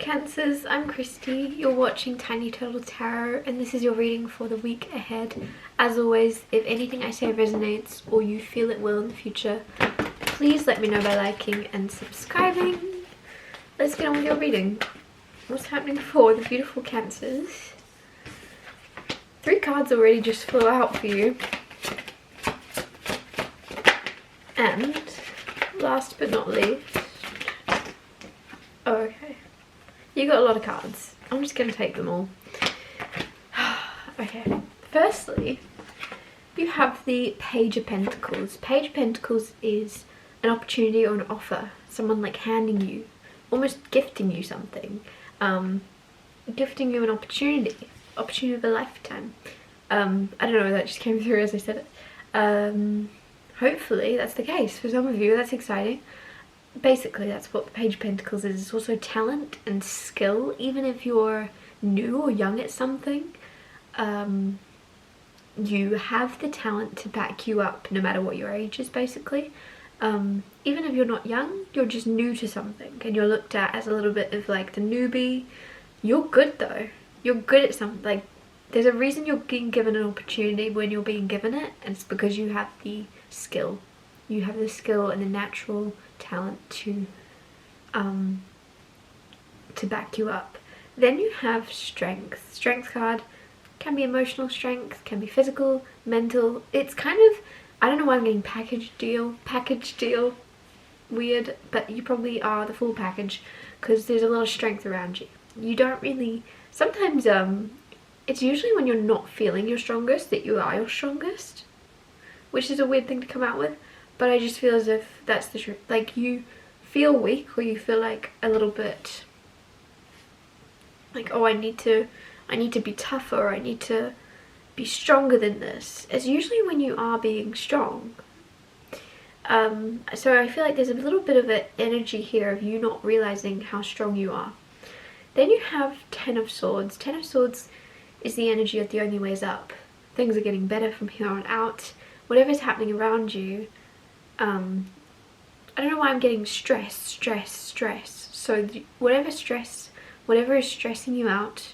Cancers, I'm Christy, you're watching Tiny Turtle Tarot and this is your reading for the week ahead. As always, if anything I say resonates or you feel it will in the future, please let me know by liking and subscribing. Let's get on with your reading. What's happening for the beautiful Cancers? 3 cards already just flew out for you. And last but not least, oh, okay, you got a lot of cards. I'm just going to take them all. Okay, firstly, you have the Page of Pentacles. Page of Pentacles is an opportunity or an offer. Someone like handing you, almost gifting you something. Gifting you an opportunity of a lifetime. I don't know, that just came through as I said it. Hopefully that's the case for some of you. That's exciting. Basically that's what the Page of Pentacles is. It's also talent and skill. Even if you're new or young at something, you have the talent to back you up no matter what your age is, basically. Even if you're not young, you're just new to something and you're looked at as a little bit of like the newbie. You're good though. You're good at something. Like, there's a reason you're being given an opportunity when you're being given it, and it's because you have the skill. You have the skill and the natural talent to back you up. Then you have strength. Strength card can be emotional strength, can be physical, mental. It's kind of, I don't know why I'm getting package deal, weird, but you probably are the full package because there's a lot of strength around you. You don't really, sometimes it's usually when you're not feeling your strongest that you are your strongest, which is a weird thing to come out with, but I just feel as if that's the truth. Like, you feel weak or you feel like a little bit like, oh, I need to be tougher, I need to be stronger than this. It's usually when you are being strong. So I feel like there's a little bit of an energy here of you not realizing how strong you are. Then you have Ten of Swords. Ten of Swords is the energy of the only way is up. Things are getting better from here on out. Whatever's happening around you, I don't know why I'm getting stress. So whatever is stressing you out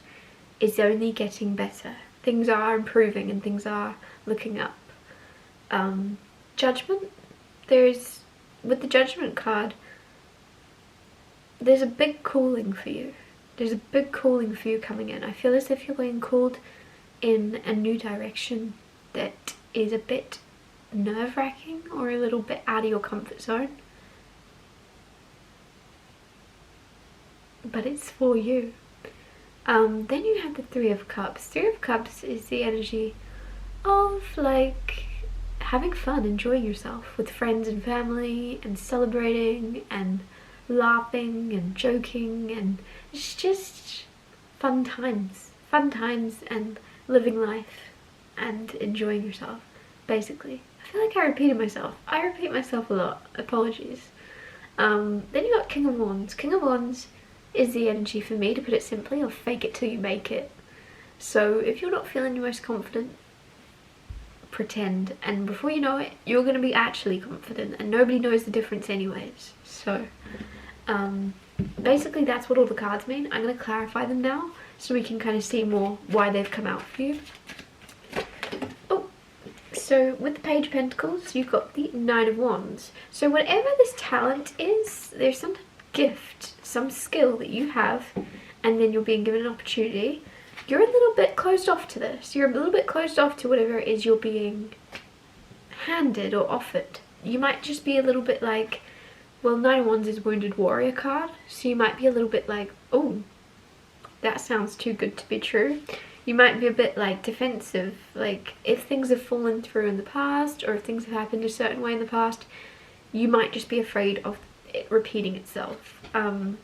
is only getting better. Things are improving and things are looking up. Judgment. With the Judgment card, there's a big calling for you. There's a big calling for you coming in. I feel as if you're being called in a new direction that is a bit nerve-wracking or a little bit out of your comfort zone. But it's for you. Then you have the Three of Cups. Three of Cups is the energy of like having fun, enjoying yourself with friends and family and celebrating and laughing and joking, and it's just fun times and living life and enjoying yourself, basically. I feel like I repeated myself. I repeat myself a lot, apologies. Then you got King of Wands. King of Wands is the energy, for me, to put it simply, of fake it till you make it. So if you're not feeling your most confident, pretend, and before you know it, you're going to be actually confident, and nobody knows the difference anyways. So basically that's what all the cards mean. I'm going to clarify them now so we can kind of see more why they've come out for you. Oh, so with the Page of Pentacles, you've got the Nine of Wands. So whatever this talent is, there's some gift, some skill that you have, and then you're being given an opportunity. You're a little bit closed off to this. You're a little bit closed off to whatever it is you're being handed or offered. You might just be a little bit like, well, Nine of Wands is Wounded Warrior card, so you might be a little bit like, oh, that sounds too good to be true. You might be a bit like defensive, like if things have fallen through in the past or if things have happened a certain way in the past, you might just be afraid of it repeating itself, or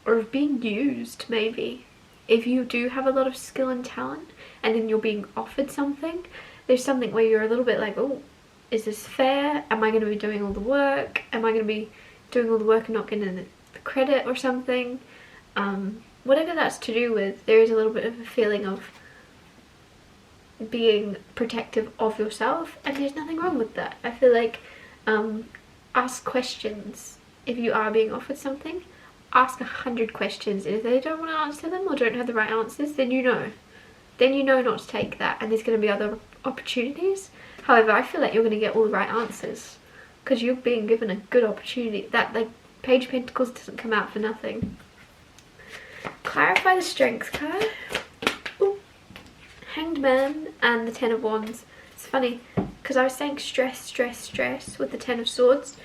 of being used, maybe. If you do have a lot of skill and talent and then you're being offered something, there's something where you're a little bit like, oh, is this fair? Am I going to be doing all the work? Am I going to be doing all the work and not getting the credit or something? Whatever that's to do with, there is a little bit of a feeling of being protective of yourself, and there's nothing wrong with that. I feel like ask questions if you are being offered something. ask 100 questions, and if they don't want to answer them or don't have the right answers, then you know. Then you know not to take that, and there's going to be other opportunities. However, I feel like you're going to get all the right answers because you're being given a good opportunity. That, like, Page of Pentacles doesn't come out for nothing. Clarify the Strength card. Ooh. Hanged Man and the Ten of Wands. It's funny because I was saying stress, stress, stress with the Ten of Swords.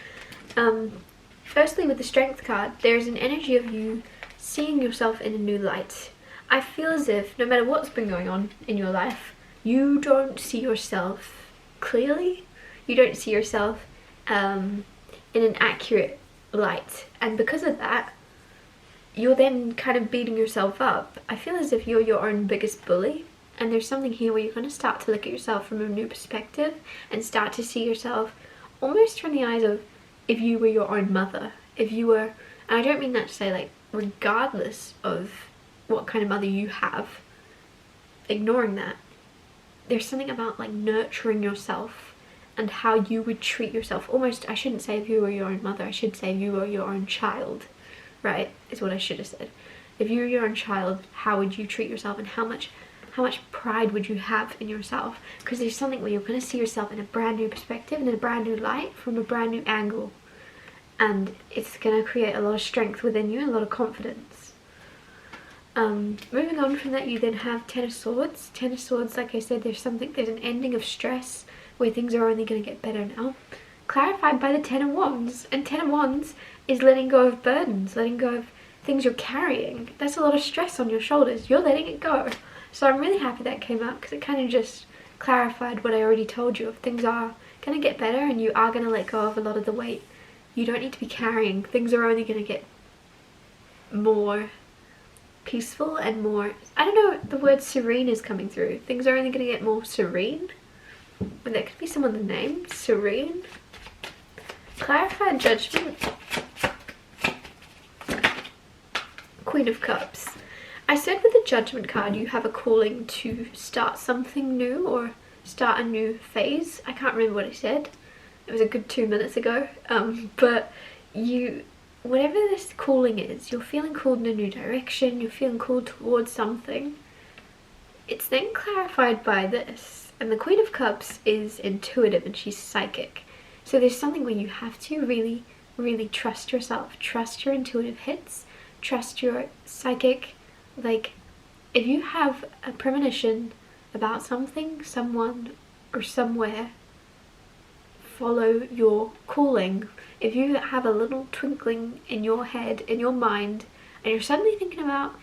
Firstly, with the Strength card, there's an energy of you seeing yourself in a new light. I feel as if no matter what's been going on in your life, you don't see yourself clearly. You don't see yourself in an accurate light, and because of that, you're then kind of beating yourself up. I feel as if you're your own biggest bully, and there's something here where you're going to start to look at yourself from a new perspective and start to see yourself almost from the eyes of if you were your own mother. If you were, and I don't mean that to say like regardless of what kind of mother you have, ignoring that, there's something about like nurturing yourself and how you would treat yourself. Almost, I shouldn't say if you were your own mother, I should say if you were your own child, right, is what I should have said. If you were your own child, how would you treat yourself, and how much pride would you have in yourself? Because there's something where you're going to see yourself in a brand new perspective and in a brand new light from a brand new angle, and it's going to create a lot of strength within you and a lot of confidence. Moving on from that, you then have Ten of Swords. Ten of Swords, like I said, there's an ending of stress where things are only going to get better now. Clarified by the Ten of Wands, and Ten of Wands is letting go of burdens, letting go of things you're carrying. That's a lot of stress on your shoulders. You're letting it go. So I'm really happy that came out because it kind of just clarified what I already told you. If things are going to get better and you are going to let go of a lot of the weight you don't need to be carrying, things are only going to get more peaceful and more, I don't know, the word serene is coming through. Things are only going to get more serene. And that could be some of the names. Serene. Clarified Judgment. Queen of Cups. I said with the Judgment card you have a calling to start something new or start a new phase. I can't remember what I said. It was a good 2 minutes ago. But you, whatever this calling is, you're feeling called in a new direction, you're feeling called towards something. It's then clarified by this. And the Queen of Cups is intuitive and she's psychic. So there's something where you have to really, really trust yourself. Trust your intuitive hits. Trust your psychic. Like, if you have a premonition about something, someone, or somewhere, follow your calling. If you have a little twinkling in your head, in your mind, and you're suddenly thinking about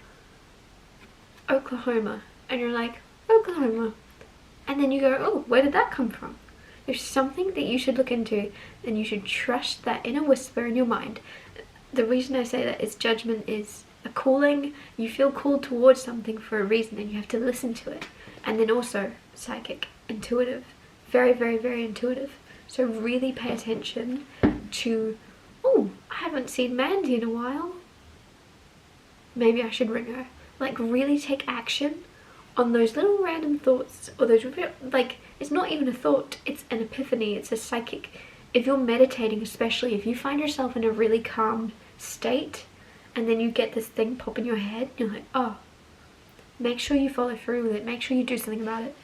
Oklahoma, and you're like, Oklahoma, and then you go, oh, where did that come from? There's something that you should look into, and you should trust that inner whisper in your mind. The reason I say that is Judgment is a calling. You feel called towards something for a reason, and you have to listen to it. And then also psychic, intuitive, very, very, very intuitive. So really pay attention to, oh, I haven't seen Mandy in a while. Maybe I should ring her. Like, really take action on those little random thoughts, or those, like, it's not even a thought, it's an epiphany, it's a psychic. If you're meditating, especially if you find yourself in a really calm state and then you get this thing pop in your head, you're like, oh, make sure you follow through with it, make sure you do something about it.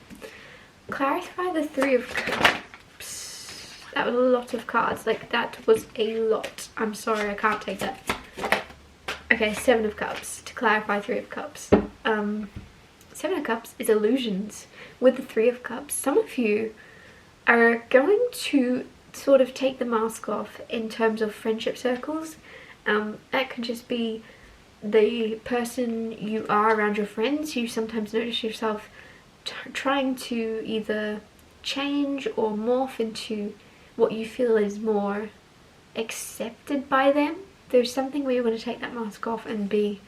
Clarify the Three of Cups. That was a lot of cards, like that was a lot. I'm sorry, I can't take that. Okay, Seven of Cups to clarify Three of Cups. Seven of Cups is illusions with the Three of Cups. Some of you are going to sort of take the mask off in terms of friendship circles. That could just be the person you are around your friends. You sometimes notice yourself trying to either change or morph into what you feel is more accepted by them. There's something where you want to take that mask off and be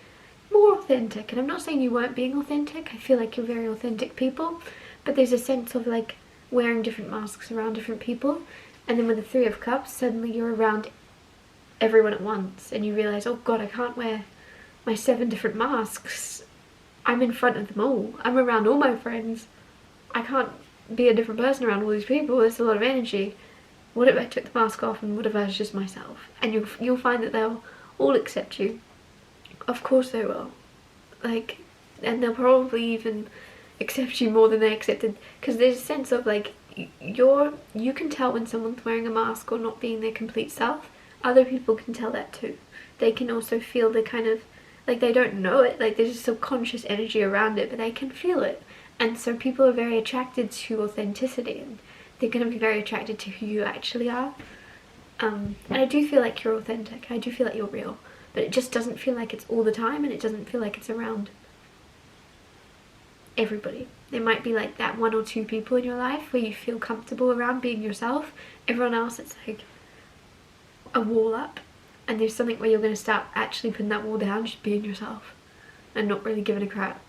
more authentic. And I'm not saying you weren't being authentic. I feel like you're very authentic people. But there's a sense of like wearing different masks around different people. And then with the Three of Cups, suddenly you're around everyone at once. And you realise, oh God, I can't wear my 7 different masks. I'm in front of them all. I'm around all my friends. I can't be a different person around all these people. There's a lot of energy. What if I took the mask off and what if I was just myself? And you'll find that they'll all accept you. Of course they will. Like, and they'll probably even accept you more than they accepted, because there's a sense of like you can tell when someone's wearing a mask or not being their complete self. Other people can tell that too. They can also feel the kind of, like, they don't know it, like there's a subconscious energy around it, but they can feel it. And so people are very attracted to authenticity, and they're going to be very attracted to who you actually are. And I do feel like you're authentic, I do feel like you're real, but it just doesn't feel like it's all the time, and it doesn't feel like it's around everybody. There might be like that 1 or 2 people in your life where you feel comfortable around being yourself. Everyone else, it's like a wall up, and there's something where you're going to start actually putting that wall down, just being yourself and not really giving a crap.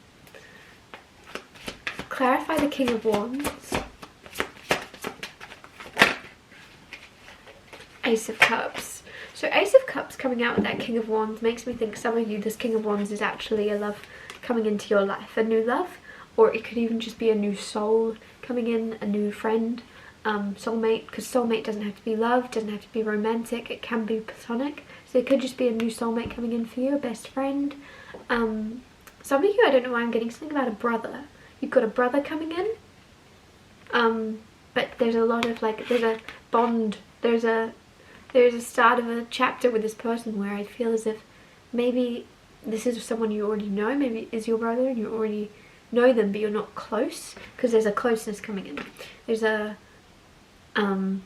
Clarify the King of Wands, Ace of Cups. So Ace of Cups coming out with that King of Wands makes me think some of you, this King of Wands is actually a love coming into your life, a new love, or it could even just be a new soul coming in, a new friend, soulmate, because soulmate doesn't have to be love, doesn't have to be romantic, it can be platonic. So it could just be a new soulmate coming in for you, a best friend. Some of you, I don't know why I'm getting something about a brother. You've got a brother coming in, but there's a lot of like, there's a bond, there's a start of a chapter with this person where I feel as if maybe this is someone you already know, maybe is your brother and you already know them but you're not close, because there's a closeness coming in. There's a you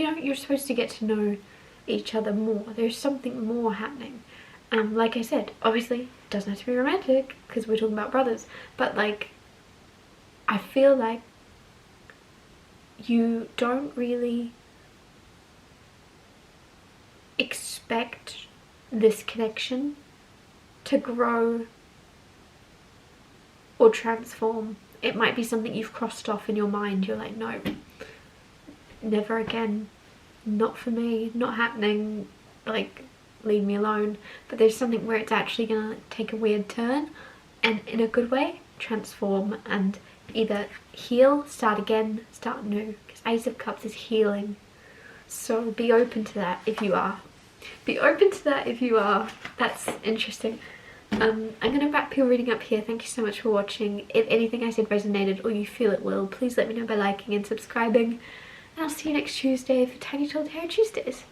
know, you're supposed to get to know each other more. There's something more happening. Like I said, obviously it doesn't have to be romantic because we're talking about brothers, but like I feel like you don't really expect this connection to grow or transform. It might be something you've crossed off in your mind. You're like, no, never again, not for me, not happening, like leave me alone. But there's something where it's actually gonna take a weird turn, and in a good way, transform and either heal, start again, start new, because Ace of Cups is healing. So be open to that if you are. Be open to that if you are. That's interesting. I'm going to wrap your reading up here. Thank you so much for watching. If anything I said resonated or you feel it will, please let me know by liking and subscribing. And I'll see you next Tuesday for Tiny Told Tarot Tuesdays.